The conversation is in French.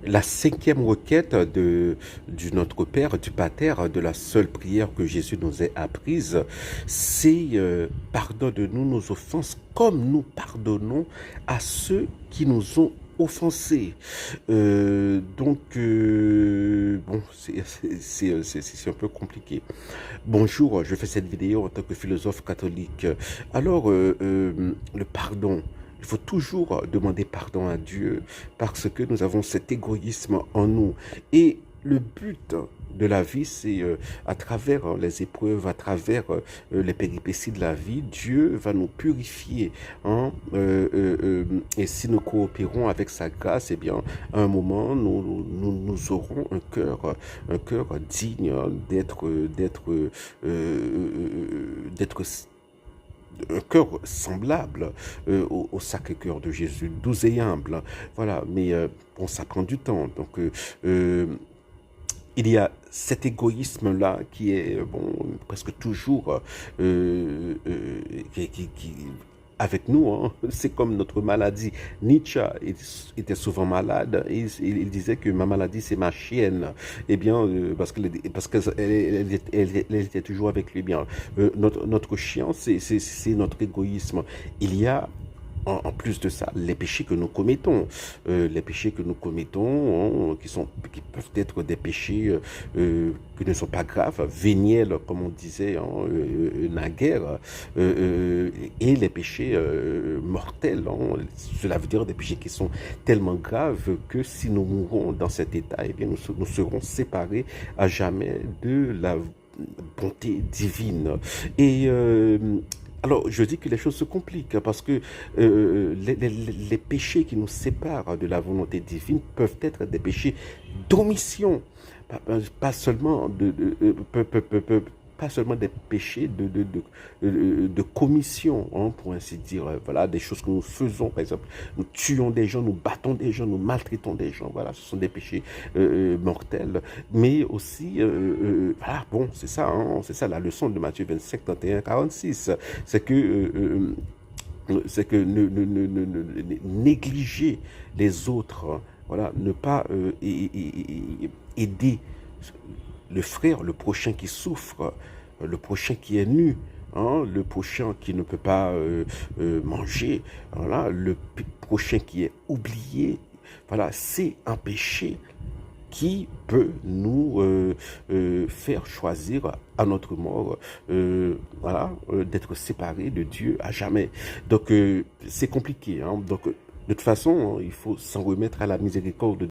La cinquième requête du Notre Père, du Pater, de la seule prière que Jésus nous a apprise, c'est pardonne-nous nos offenses comme nous pardonnons à ceux qui nous ont offensés. Bon, c'est un peu compliqué. Bonjour, je fais cette vidéo en tant que philosophe catholique. Alors, le pardon. Il faut toujours demander pardon à Dieu parce que nous avons cet égoïsme en nous. Et le but de la vie, c'est à travers les épreuves, à travers les péripéties de la vie, Dieu va nous purifier. Hein? Et si nous coopérons avec sa grâce, eh bien, à un moment, nous aurons un cœur digne d'être un cœur semblable au Sacré-Cœur de Jésus, doux et humble. Voilà, mais bon, ça prend du temps. Donc, il y a cet égoïsme-là qui est bon, presque toujours avec nous, hein. C'est comme notre maladie. Nietzsche était souvent malade et il disait que ma maladie c'est ma chienne. Eh bien, parce qu'elle était toujours avec lui. Bien, notre chien c'est notre égoïsme. Il y a en plus de ça, les péchés que nous commettons, qui peuvent être des péchés qui ne sont pas graves, véniels, comme on disait naguère, et les péchés mortels. Hein, cela veut dire des péchés qui sont tellement graves que si nous mourons dans cet état, eh bien nous serons séparés à jamais de la bonté divine. Et alors, je dis que les choses se compliquent parce que les péchés qui nous séparent de la volonté divine peuvent être des péchés d'omission, pas seulement pas seulement des péchés de commission, hein, pour ainsi dire. Voilà, des choses que nous faisons, par exemple, nous tuons des gens, nous battons des gens, nous maltraitons des gens. Voilà, ce sont des péchés mortels. Mais aussi, voilà, bon, c'est ça, hein, c'est ça la leçon de Matthieu 25, 31, 46. C'est que négliger les autres, hein, voilà, ne pas aider le frère, le prochain qui souffre, le prochain qui est nu, hein, le prochain qui ne peut pas manger, voilà, le prochain qui est oublié, voilà, c'est un péché qui peut nous faire choisir à notre mort, voilà, d'être séparés de Dieu à jamais. Donc c'est compliqué, hein. Donc de toute façon, il faut s'en remettre à la miséricorde